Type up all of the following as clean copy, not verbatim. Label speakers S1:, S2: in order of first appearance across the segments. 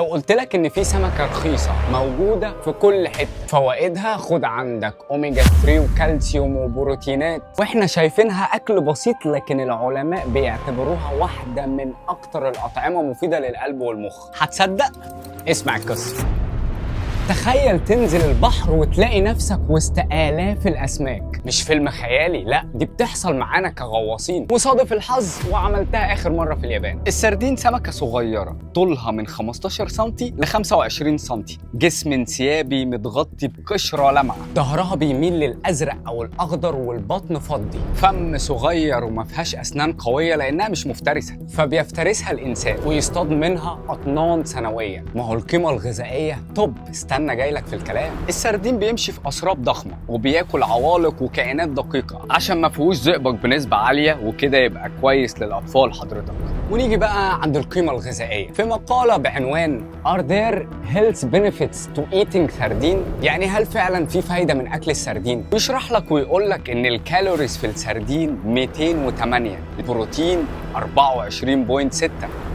S1: لو قلت لك ان في سمكه رخيصه موجوده في كل حته، فوائدها خد عندك اوميجا 3 وكالسيوم وبروتينات، واحنا شايفينها اكل بسيط، لكن العلماء بيعتبروها واحده من اكتر الاطعمه مفيده للقلب والمخ. هتصدق؟ اسمع القصه. تخيل تنزل البحر وتلاقي نفسك وسط آلاف الأسماك. مش فيلم خيالي، لا دي بتحصل معانا كغواصين. وصادف الحظ وعملتها آخر مرة في اليابان. السردين سمكة صغيرة طولها من 15 سنتي ل 25 سنتي، جسم انسيابي متغطي بقشرة لمعة، ظهرها بيميل للأزرق أو الأخضر والبطن فضي، فم صغير وما فيهاش أسنان قوية لأنها مش مفترسة، فبيفترسها الإنسان ويصطاد منها أطنان سنويا. ما هو القيمة الغذائية توب. استنى جايلك في الكلام. السردين بيمشي في اسراب ضخمه وبياكل عوالق وكائنات دقيقه عشان ما فيهوش زئبق بنسبه عاليه، وكده يبقى كويس للاطفال حضرتك. ونيجي بقى عند القيمه الغذائيه في مقاله بعنوان Are there health benefits to eating sardine؟ يعني هل فعلا في فايده من اكل السردين؟ بيشرح لك ويقول لك ان الكالوريز في السردين 208، البروتين 24.6،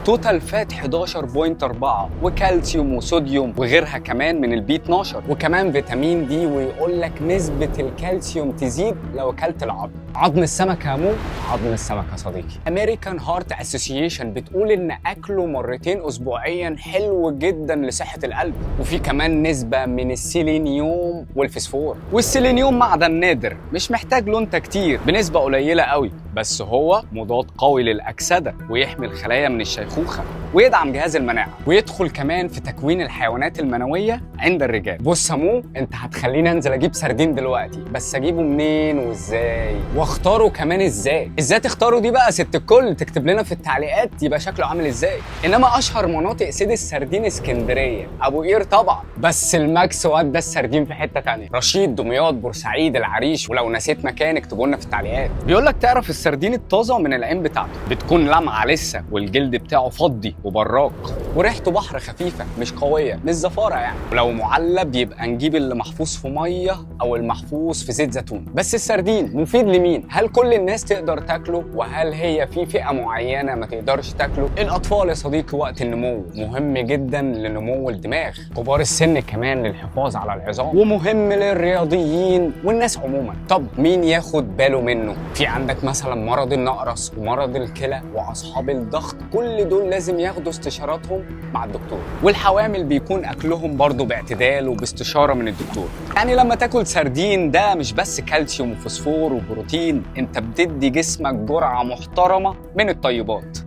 S1: توتال فات 11.4، وكالسيوم وصوديوم وغيرها كمان من البي 12، وكمان فيتامين دي. ويقول لك نسبة الكالسيوم تزيد لو اكلت العظم. عظم السمكة مو عظم السمكة صديقي. امريكان هارت اسوسيشن بتقول ان اكله مرتين اسبوعيا حلو جدا لصحة القلب. وفي كمان نسبة من السيلينيوم والفسفور. والسيلينيوم معدن نادر مش محتاج له انت كتير، بنسبة قليلة قوي، بس هو مضاد قوي للأكسدة ويحمي الخلايا من الشيخوخة ويدعم جهاز المناعة، ويدخل كمان في تكوين الحيوانات المنوية عند الرجال. بص يا مو، انت هتخليني انزل اجيب سردين دلوقتي، بس اجيبه منين وازاي واختاره كمان ازاي تختاره؟ دي بقى ست الكل تكتب لنا في التعليقات يبقى شكله عامل ازاي. انما اشهر مناطق صيد السردين اسكندرية، ابو قير طبعا، بس الماكس ودى السردين في حتة تانية، رشيد، دمياط، بورسعيد، العريش، ولو نسيت مكان اكتبوا لنا في التعليقات. بيقول لك تعرف السردين الطازة من العين بتاعته بتكون لمعة لسه، والجلد بتاعه فضي وبراق، وريحته بحر خفيفة مش قوية، مش زفارة يعني. ولو معلب يبقى نجيب اللي محفوظ في مية او المحفوظ في زيت زيتون. بس السردين مفيد لمين؟ هل كل الناس تقدر تاكله؟ وهل هي في فئة معينة ما تقدرش تاكله؟ الاطفال يا صديقي وقت النمو مهم جدا لنمو الدماغ، كبار السن كمان للحفاظ على العظام، ومهم للرياضيين والناس عموما. طب مين ياخد باله منه؟ في عندك مثلا مرض النقرس ومرض الكلى واصحاب الضغط، كل دول لازم ياخدوا استشاراتهم مع الدكتور. والحوامل بيكون اكلهم برضو باعتدال وباستشاره من الدكتور. يعني لما تاكل سردين ده مش بس كالسيوم وفوسفور وبروتين، انت بتدي جسمك جرعه محترمه من الطيبات.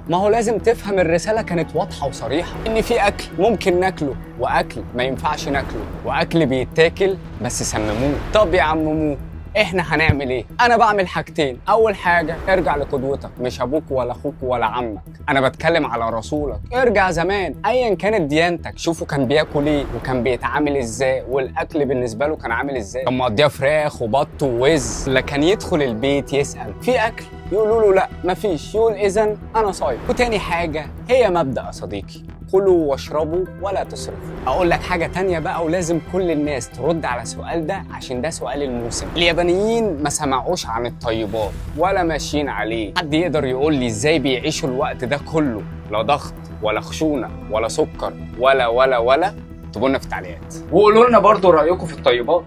S1: ما هو لازم تفهم الرساله كانت واضحه وصريحه، ان في اكل ممكن ناكله واكل ما ينفعش ناكله، واكل بيتاكل بس سمموه. طب يا عم مو، احنا هنعمل ايه؟ انا بعمل حاجتين. اول حاجه ارجع لقدوتك، مش ابوك ولا اخوك ولا عمك، انا بتكلم على رسولك. ارجع زمان ايا كانت ديانتك، شوفوا كان بياكل ايه وكان بيتعامل ازاي، والاكل بالنسبه له كان عامل ازاي. كان مقضيها فراخ وبط ووز، لا كان يدخل البيت يسال في اكل يقولوا له لا مفيش، يقول اذا انا صايم. وتاني حاجه هي مبدا يا صديقي، كلوا واشربوا ولا تسرفوا. اقول لك حاجه تانية بقى، ولازم كل الناس ترد على السؤال ده عشان ده سؤال الموسم. اليابانيين ما سمعوش عن الطيبات ولا ماشيين عليه. حد يقدر يقول لي ازاي بيعيشوا الوقت ده كله لا ضغط ولا خشونه ولا سكر ولا اكتبوا لنا في التعليقات، وقولوا لنا برضو رايكم في الطيبات.